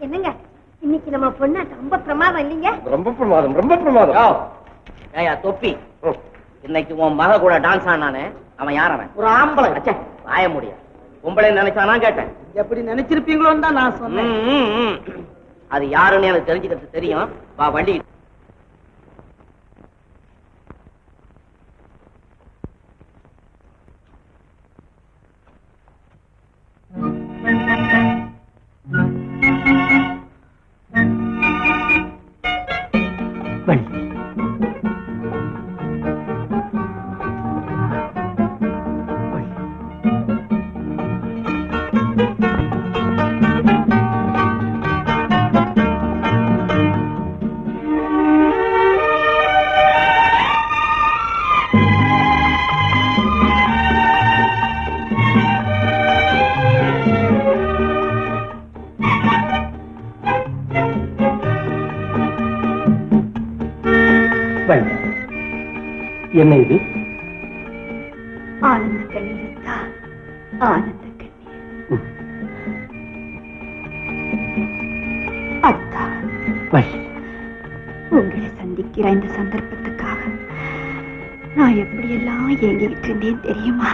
என்னங்க இன்னைக்கு நம்ம பொண்ணு ரொம்ப பிரமாதம் இல்லைங்க? ரொம்ப பிரமாதம், ரொம்ப பிரமாதம். ஏயா தொப்பி, இன்னைக்கு உன் மக கூட டான்ஸ் ஆனானே, அவன் யார்? அவன் ஒரு ஆம்பளை. வாய முடியாது, பொம்பளை நினைச்சானா கேட்டேன். எப்படி நினைச்சிருப்பீங்களோன்னு தான் நான் சொன்னேன். அது யாருன்னு எனக்கு தெரிஞ்சுக்கிறது தெரியும். வா வண்டி. என்ன இது? ஆனந்த கண்ணீர், ஆனந்த கண்ணீர். அத்தா, உங்களை சந்திக்கிற இந்த சந்தர்ப்பத்துக்காக நான் எப்படியெல்லாம் ஏங்கிட்டு இருந்தேன் தெரியுமா?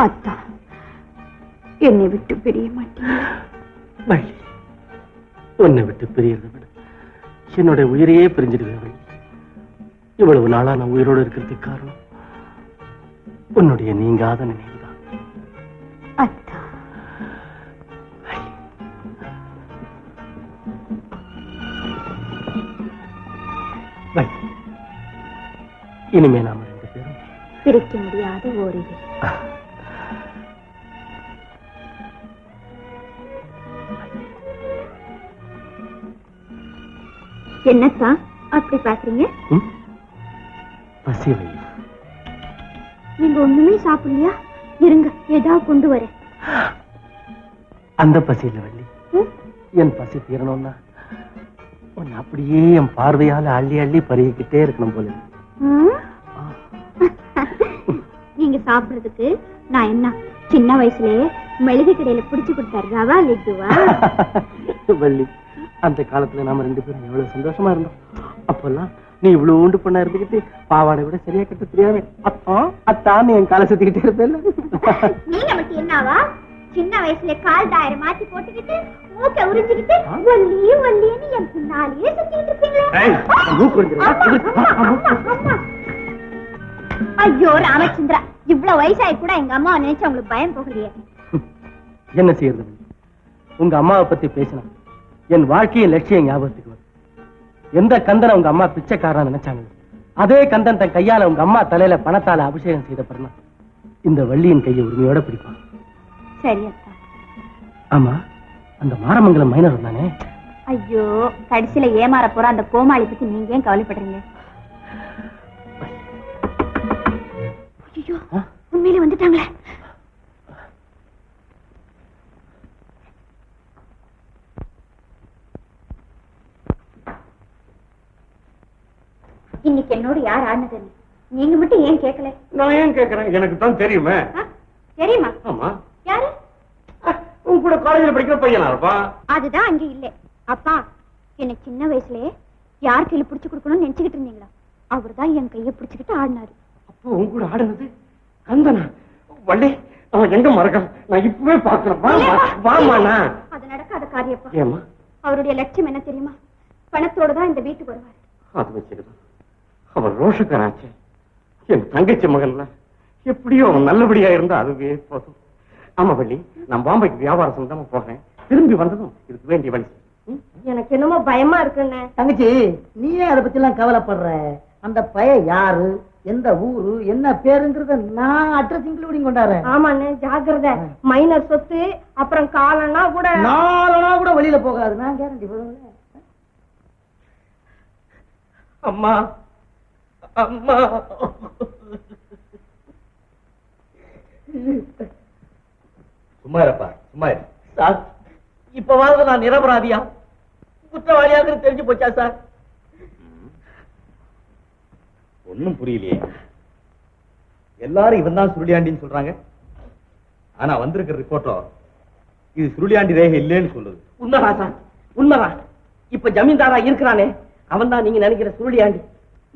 அத்தா, என்னை விட்டு பிரிய மாட்டீங்க? உன்னை விட்டு பிரியறதை விட என்னுடைய உயிரையே பிரிஞ்சிடுவேன். இவ்வளவு நாளா நான் உயிரோடு இருக்கிறதுக்கு காரணம் உன்னுடைய நீங்காத நினைவுதான். அத்தா, இனிமே நாம ரெண்டு பேரும் பிரிக்க முடியாத ஓரிரு. என்னத்தா அப்படி பாக்குறீங்க? பசி வை. நீங்க ஒண்ணுமே சாப்பிடலையா? இருங்க, ஏதாவது கொண்டு வரேன். அந்த பசியில வள்ளி, என் பசி தீரணும்னா உன்னை அப்படியே என் பார்வையால அள்ளி அள்ளி பருகிக்கிட்டே இருக்கணும் போல. நீங்க சாப்பிடுறதுக்கு நான் என்ன சின்ன வயசுலயே மெழுகு கடையில பிடிச்சு கொடுத்தாரு ரவா லட்டுவா? வள்ளி, அந்த காலத்துல நாம ரெண்டு பேரும் எவ்வளவு சந்தோஷமா இருந்தோம். அப்பெல்லாம் நீ இவ்வளவு உண்டு பண்ண இருந்துகிட்டு பாவாடை விட சரியா கட்ட தெரியாம அத்தான் என் காலை சுத்திக்கிட்டே இருப்பேன். நீங்க மட்டும் என்னவா சின்ன வயசுல கால் டயரை மாத்தி போட்டுக்கிட்டு மூக்க உறிஞ்சுக்கிட்டு வள்ளி வள்ளின்னு என் பின்னாலேயே சுத்திட்டு இருப்பீங்களே. ஐயோ ராமச்சந்திரா, இவ்வளவு வயசாயி கூட எங்க அம்மா நினைச்சு உங்களுக்கு பயம் போகலையே. என்ன செய்யறது? உங்க அம்மாவை பத்தி பேசினா என் வாழ்க்கையின் லட்சியம் ஞாபகத்துக்கு வரும். எந்த கந்தனை உங்க அம்மா பிச்சைக்காரன் நினைச்சாங்க, அதே கந்தன் தன் கையால உங்க அம்மா தலையில பணத்தால அபிஷேகம் செய்த பிறனா இந்த வள்ளியின் கையை உரிமையோட பிடிப்பான். சரி அத்தா. ஆமா, அந்த மாரமங்கலம் மைனர் தானே? ஐயோ, கடைசியில ஏமாற போற அந்த கோமாளி பத்தி நீங்க ஏன் கவலைப்படுறீங்க? ஐயோ, உண்மையில வந்துட்டாங்களே. இன்னைக்கு என்னோட யார் ஆனது? நீங்க மட்டும் ஏன் கேட்கல? நான் ஏன் கேட்கிறேன், எனக்கு தான் தெரியுமே. தெரியுமா? ஆமா. யாரு? உங்க கூட காலேஜ்ல படிக்கிற பையனா இருப்பா. அதுதான் அங்க இல்ல. அப்பா, எனக்கு சின்ன வயசுலயே யார் கையில பிடிச்சு கொடுக்கணும்னு நினைச்சுக்கிட்டு இருந்தீங்களா? அவர்தான் என் கையை பிடிச்சுக்கிட்டு ஆடினாரு. அப்போ உங்க கூட ஆடுனது கந்தனா? வள்ளி, அவன் எங்க மறக்க? நான் இப்பவே பாக்குறேன். அது நடக்காத காரியப்பா. ஏமா? அவருடைய லட்சியம் என்ன தெரியுமா? பணத்தோட தான் இந்த வீட்டுக்கு வருவார். அது வச்சிருக்கான். அவன் ரோஷக்காராச்சு. என் தங்கச்சி மகன்ல எப்படியோ அவன் நல்லபடியா இருந்தா அதுவே போதும். ஆமா வள்ளி, நான் பாம்பேக்கு வியாபாரம் சொந்தமா போறேன். திரும்பி வந்ததும் இதுக்கு வேண்டிய வழி. எனக்கு என்னமோ பயமா இருக்குன்னு. தங்கச்சி, நீ ஏன் அதை பத்தி எல்லாம் கவலைப்படுற? அந்த பையன் யாரு, எந்த ஊரு, என்ன பேருங்கிறத நான் அட்ரஸ் இன்க்ளூடிங் கொண்டாடுறேன். ஆமாண்ணே, ஜாக்கிரதை. மைனர் சொத்து, அப்புறம் காலனா கூட வெளியில போகாது. நான் கேரண்டி போதும். அம்மா அம்மா, சும்மா இருப்பா, சும்மா இரு. சார், இப்பவாவது நான் நிரபராதியா குற்றவாளியாக தெரிஞ்சு போச்சா சார்? ஒன்னும் புரியலையே. எல்லாரும் இவன் தான் சுருளியாண்டின்னு சொல்றாங்க. ஆனா வந்திருக்கிற ரிப்போர்ட்டோ இது சுருளியாண்டி ரேகை இல்லைன்னு சொல்லுது. உண்மைதான் சார், உண்மைதான். இப்ப ஜமீன்தாரா இருக்கிறானே அவன் தான் நீங்க நினைக்கிற சுருளியாண்டி.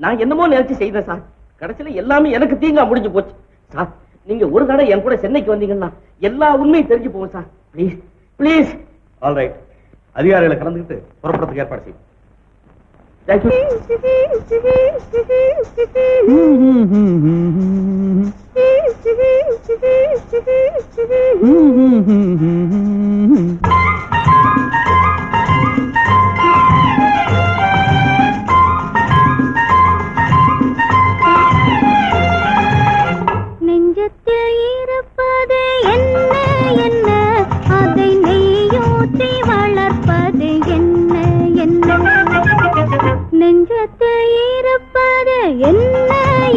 நான் என்னமோ நினைச்சு செய்தேன் சார். கடைசியில எல்லாமே எனக்கு தீங்கா முடிஞ்சு போச்சு சார். நீங்க ஒரு தடவை என் கூட சென்னைக்கு வந்தீங்கன்னா எல்லா உண்மையும் தெரிஞ்சு போகும் sir. Please please. All right, அதிகாரிகளை கலந்துக்கிட்டு புறப்படுறதுக்கு ஏற்பாடு செய்யும். நெஞ்சத்தில் இருப்பது என்ன என்ன, அதை நெய்யூற்றி வளர்ப்பது என்ன என்ன. நெஞ்சத்தில் இருப்பது என்ன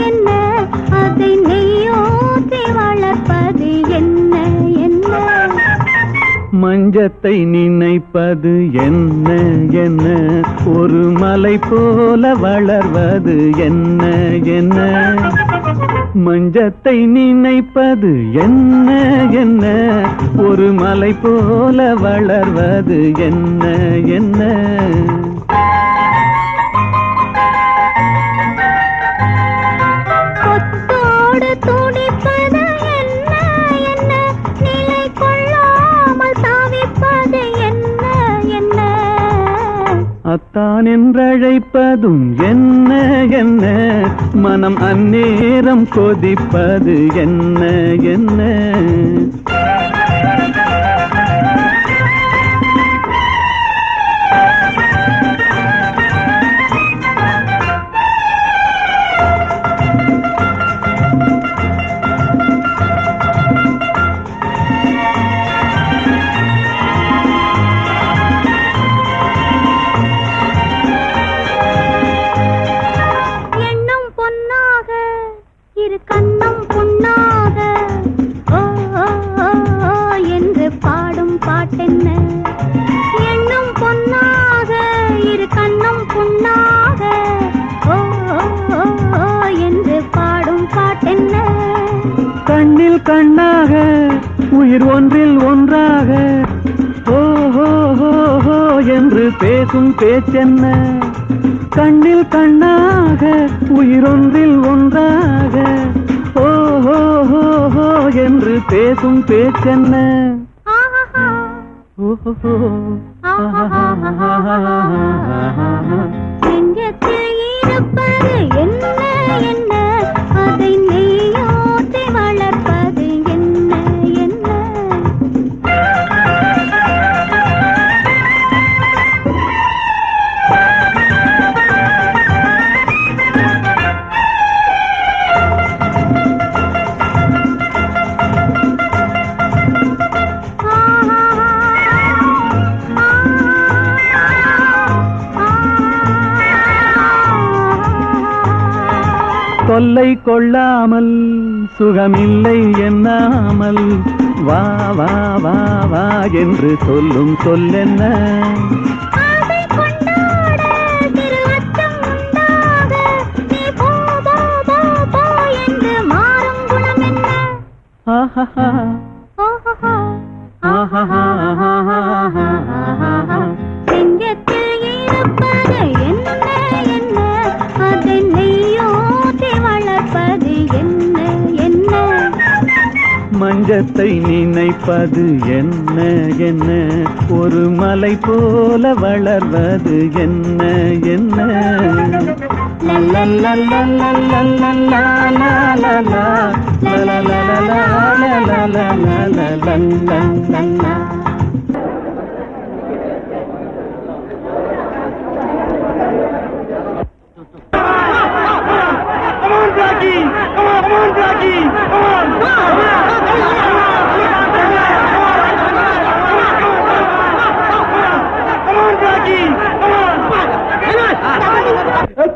என்ன, அதை நெய்யூற்றி வளர்ப்பது என்ன என்ன. மஞ்சத்தை நினைப்பது என்ன என்ன, ஒரு மலை போல வளர்வது என்ன என்ன. மஞ்சத்தை நினைப்பது என்ன என்ன, ஒரு மலை போல வளர்வது என்ன என்ன. கொத்தோடு துடிப்பது என்ன என்ன, நிலை கொள்ளாமல் தவிப்பது என்ன என்ன. அத்தான் என்றழைப்பதும் என்ன என்ன, மனம் அந்நேரம் கொதிப்பது என்ன என்ன. கண்ணில் கண்ணாக உயிர் ஒன்றில் ஒன்றாக ஓஹோ ஹோ என்று பேசும் பேச்சென்ன. கண்ணில் கண்ணாக உயிர் ஒன்றில் ஒன்றாக ஓஹோ ஹோ என்று பேசும் பேச்சென்ன. ஓஹோ நெஞ்சத்தில் இருப்பது என்ன என்ன, அதை நெய்யூற்றி வளர்ப்பது என்ன என்ன. தொல்லை கொள்ளாமல் சுகமில்லை எண்ணாமல் வா வா வா வா என்று சொல்லும் சொல்லென்ன. அதை கொண்டாட திரு அச்சம் உண்டாக, நீ போ போ போ போ என்று மாறும் குணம் என்ன. ஆஹா ஓஹோ ஆஹா. நெஞ்சத்தில் இருப்பது என்ன என்ன, அதை நெய்யூற்றி வளர்ப்பது என்ன என்ன. மஞ்சத்தை நினைப்பது என்ன என்ன, ஒரு மலை போல வளர்வது என்ன என்ன.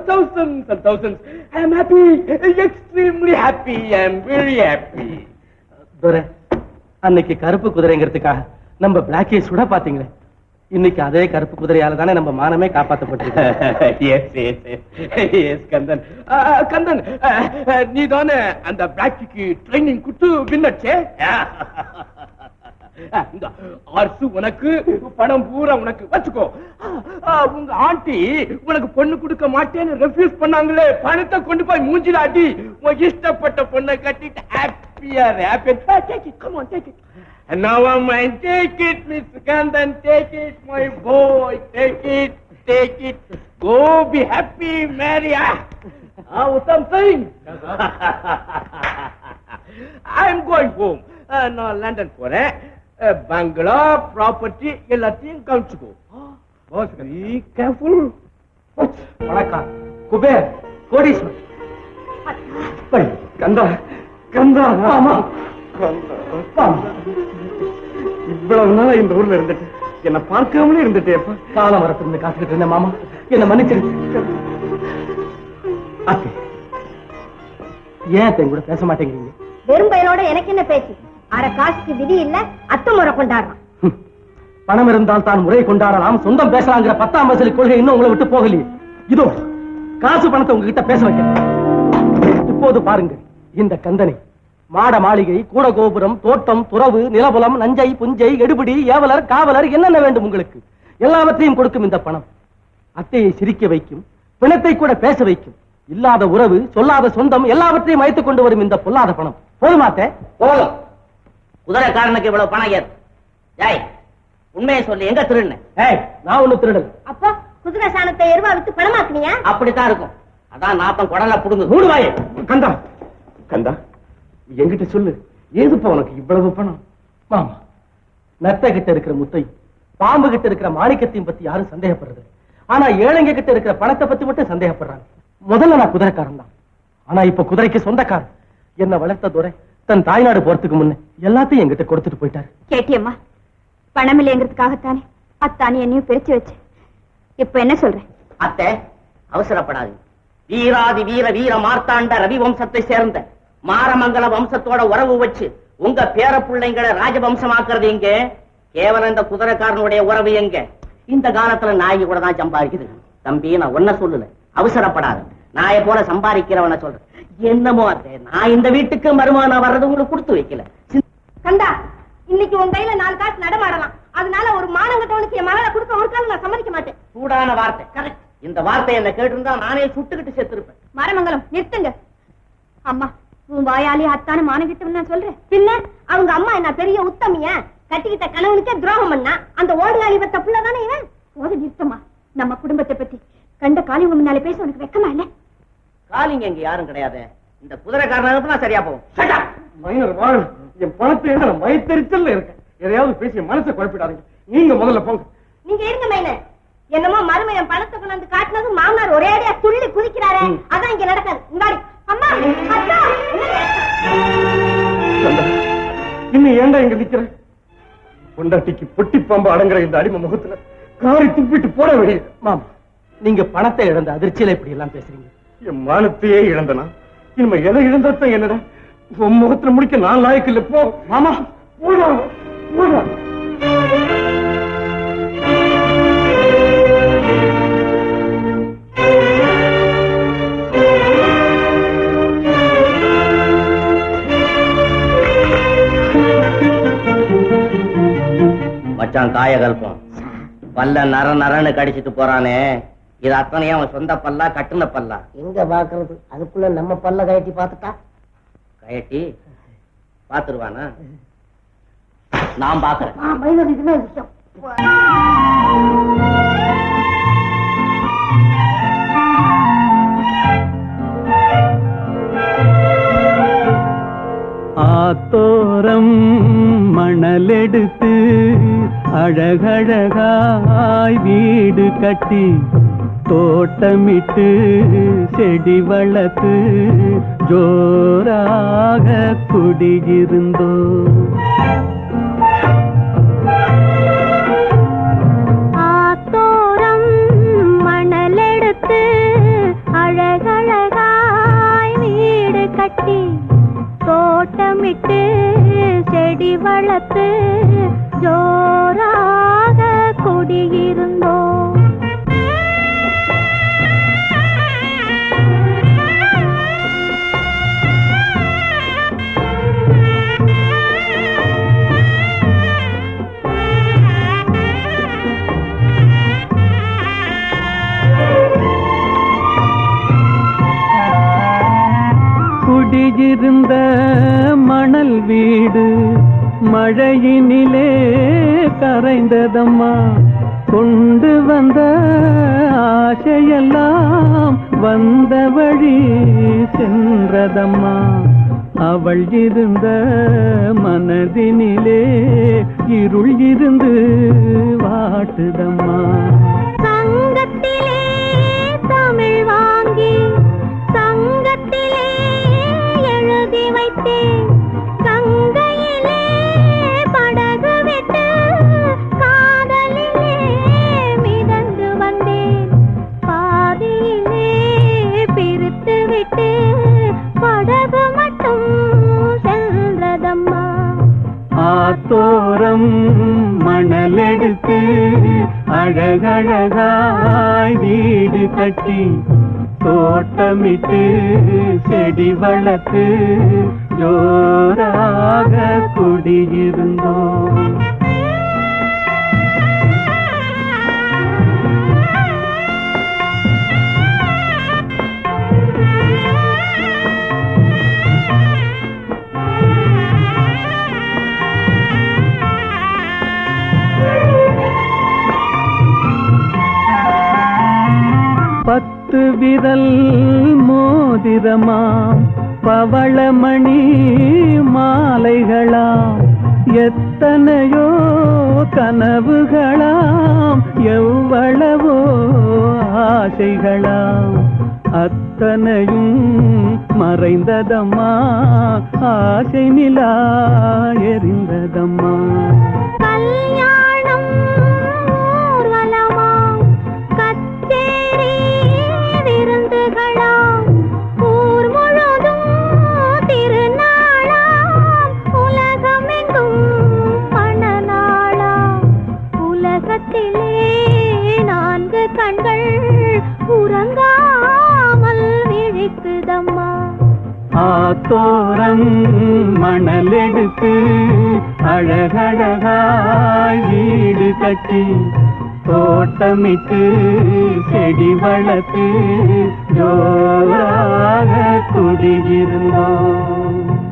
Thousands and thousands. I am happy, extremely happy. I am very happy. துரை, அன்னைக்கு கருப்பு குதிரைங்கிறதுக்காக நம்ம பிளாக்கே சுட பாத்தீங்களே, இன்னைக்கு அதே கருப்பு குதிரையால தானே நம்ம மானமே காப்பாற்றப்பட்டிருக்கு. கந்தன், கந்தன், நீ தானே அந்த பிளாக்கிக்கு ட்ரைனிங் கொடுத்து வின்னச்சே. இந்த அரசு உனக்கு, பணம் பூரா உனக்கு வச்சுக்கோ. உங்க ஆண்டி உனக்கு பொண்ணு கொடுக்க மாட்டேன்னு ரெஃப்யூஸ் பண்ணாங்களே, பணத்தை கொண்டு போய் மூஞ்சில அடி, உன் இஷ்டப்பட்ட பொண்ணை கட்டிட்டு ஹாப்பியா take it, come on, take it. And now I'm going, take it, Mr. Kandan, take it, my boy, take it. Go be happy, Maria. Uttam Singh. I'm going home. நான் லண்டன் போறேன். பங்களா, ப்ராப்பர்ட்டி எல்லாத்தையும் கழிச்சுக்கோ. Be careful. வணக்கம் குபேர் கோடீஸ்வரன். கந்தா, கந்தா, ஆமா, இவ்வளவு நாள் இந்த ஊர்ல இருந்துட்டு என்ன பார்க்காமலே இருந்துட்டேப்பா. காலம் வரத்திலிருந்து காத்துக்கிட்டு இருந்தேன் மாமா, என்ன மன்னிச்சிருச்சு. அத்தை, ஏன் அத்தை கூட பேச மாட்டேங்கிறீங்க? வெறும் பயலோட எனக்கு என்ன பேச்சு? அரை காசுக்கு விதி இல்ல, அத்தை முறை கொண்டாடுறான். பணம் இருந்தால் தான் முறை கொண்டாடலாம், சொந்தம் பேசலாங்கிற 10ஆம் வயசுல கொள்கை இன்னும் உங்களை விட்டு போகலையே. இதோ காசு பணத்தை உங்ககிட்ட பேச வைக்கிறேன். இப்போது பாருங்க, இந்த கந்தனை மாட மாளிகை, கூட கோபுரம், தோட்டம், துறவு, நிலபுலம், நஞ்சை, புஞ்சை, எடுபிடி, ஏவலர், காவலர், என்னென்ன வேண்டும் உங்களுக்கு எல்லாவற்றையும் கொடுக்கும் இந்த பணம். அத்தையை சிரிக்க வைக்கும், பிணத்தை கூட பேச வைக்கும். இல்லாத உறவு, சொல்லாத சொந்தம் எல்லாவற்றையும் வைத்துக் கொண்டு வரும் இந்த பொல்லாத பணம். போதுமாத்தே? போதும். குதிரைக்காரனுக்கு இவ்வளவு பணம் ஏது? ஜாய், உண்மையை சொல்லி எங்க திருடுன? நான் ஒண்ணு திருடல். அப்போ குதிரை சாணத்தை எருவா வித்து பணமாக்குனியா? அப்படித்தான் இருக்கும். அதான் நாத்தம் குடல புடுங்கு. மூடுவாயே. கந்தா, கந்தா, என்கிட்ட சொல்லு, ஏதுப்பா உனக்கு இவ்வளவு பணம்? மாமா, நத்த கிட்ட இருக்கிற முத்தை, பாம்பு கிட்ட இருக்கிற மாணிக்கத்தையும் பத்தி யாரும் சந்தேகப்படுறது, ஆனா ஏழைங்க கிட்ட இருக்கிற பணத்தை பத்தி மட்டும் சந்தேகப்படுறாங்க. முதல்ல நான் குதிரைக்காரன் தான், ஆனா இப்ப குதிரைக்கு சொந்தக்காரன். என்ன வளர்த்த துரை தன் தாய்நாடு போறதுக்கு முன்ன எல்லாத்தையும் என்கிட்ட கொடுத்துட்டு போயிட்டாரு. கேட்டியம்மா, பணம் இல்லைங்கிறதுக்காகத்தானே அத்தானி என்னையும் பிரிச்சு வச்சு. இப்ப என்ன சொல்றேன்? அத்தை, அவசரப்படாது. வீராதி வீர வீர மார்த்தாண்ட ரவி வம்சத்தை சேர்ந்த மாரமங்கல வம்சத்தோட உறவு வச்சு உங்க பேர பிள்ளைங்களை ராஜவம்சமாக்குறது எங்க? கேவலம் இந்த குதிரைக்காரனுடைய உறவு எங்க? இந்த காலத்துல நாய் கூட தான் சம்பாதிக்குது. தம்பி, நான் ஒன்ன சொல்லல, அவசரப்படாது. நாயை போல சம்பாதிக்கிறவன சொல்றேன். என்னமோ அத்தை, நான் இந்த வீட்டுக்கு மருமகனா வர்றது உங்களுக்கு கொடுத்து வைக்கல. கந்தா, இன்னைக்கு உன் கையில 4 காசு நடமாடலாம், அதனால ஒரு மானங்கட்டவனுக்கு என் மகளை கொடுக்க ஒரு காலம் நான் சம்மதிக்க மாட்டேன். சூடான வார்த்தை. கரெக்ட். இந்த வார்த்தை என்ன கேட்டிருந்தா நானே சுட்டுக்கிட்டு செத்துருப்பேன். மரமங்கலம், நிறுத்துங்க. அம்மா, உன் வாயாலே அத்தான மானங்கிட்டவன் நான் சொல்றேன். பின்ன அவங்க அம்மா என்ன பெரிய உத்தமிய, கட்டிக்கிட்ட கணவனுக்கே துரோகம் பண்ணா, அந்த ஓடுகாலி பத்த புள்ளதானே இவன். போது நிறுத்தமா, நம்ம குடும்பத்தை பத்தி கண்ட காலி முன்னாலே பேச உனக்கு வெக்கமா இல்ல? காலிங்க இங்க யாரும் கிடையாது. இந்த குதிரைக்காரன் சரியா போகும். மைனர் வாழ், என் பணத்தை நான் வயிற்றுச்சல்ல இருக்கேன். எதையாவது பேசி மனசை குழப்பிடாதீங்க. நீங்க முதல்ல போங்க. நீங்க இருங்க மைனர். என்னமோ மருமையன் பணத்தை கொண்டாந்து காட்டினது மாமனார் ஒரே அடியா துள்ளி குதிக்கிறாரே, அதான் இங்க நடக்காது. இங்காடி அம்மா, அத்தா, இன்னும் ஏண்டா இங்க நிக்கிற? பொண்டாட்டிக்கு பொட்டி பாம்பு அடங்குற இந்த அடிமை முகத்துல காரி துப்பிட்டு போட வேண்டிய. மாமா, நீங்க பணத்தை இழந்த அதிர்ச்சியில இப்படி எல்லாம் பேசுறீங்க. என் மானத்தையே இழந்தனா இனிமே எதை இழந்தான் என்னடா? உன் முகத்துல முடிக்க நான் லாய்க்கு இல்ல. போ மாமா, போடா போடா. மச்சான் காயகல்பம் பல்ல நர நரன்னு கடிச்சிட்டு போறானே, இது அத்தனையும் அவன் சொந்த பல்லா கட்டுன பல்லா? எங்க பாக்குறது, அதுக்குள்ள நம்ம பல்ல கயட்டி பாத்துட்டா கயட்டி பாத்துருவானா? நான் பாக்குறேன். மைனர், இதுனா விஷயம். ஆத்தோரம் மணலெடுத்து அழகழகாய் வீடு கட்டி தோட்டமிட்டு செடி வளர்த்து ஜோராக குடியிருந்தோ. ஆத்தோரம் மணலெடுத்து அழகழகாய் வீடு கட்டி தோட்டமிட்டு செடி வளர்த்து ஜோராக குடியிருந்தோ. இருந்த மணல் வீடு மழையினிலே கரைந்ததம்மா. கொண்டு வந்த ஆசையெல்லாம் வந்த வழி சென்றதம்மா. அவள் இருந்த மனதினிலே இருள் இருந்து வாட்டுதம்மா. சங்கத்திலே தமிழ் வாங்கி சங்கத்திலே எழுதி வைத்தேன். கங்கையிலே படகு விட்டு காதலிலே மிதந்து வந்தேன். பாதியிலே பிரித்து விட்டு படகு மட்டும் சென்றதம்மா. ஆத்தோரம் மணலெடுத்து அழகழகாய் வீடு கட்டி தோட்டமிட்டு செடி வளர்த்து ஜோராக குடியிருந்தோம். பத்து விரல் மோதிரமாம் பவளமணி மாலைகளாம் எத்தனையோ கனவுகளாம் எவ்வளவோ ஆசைகளாம் அத்தனையும் மறைந்ததம்மா. ஆசை நிலா எரிந்ததம்மா. கல்யாணம் ஊர்வலமாம் கச்சேரி விருந்துகளாம் ஊர் முழுதும் திருநாளாம் உலகமெங்கும் மணநாளாம். உலகத்திலே 4 கண்கள் உறங்காமல் விழிக்குதம்மா. ஆத்தோரம் மணலெடுத்து அழகழகாய் வீடு கட்டி தோட்டமிட்டு செடி வளர்த்து ஜோராக குடியிருந்தோம்.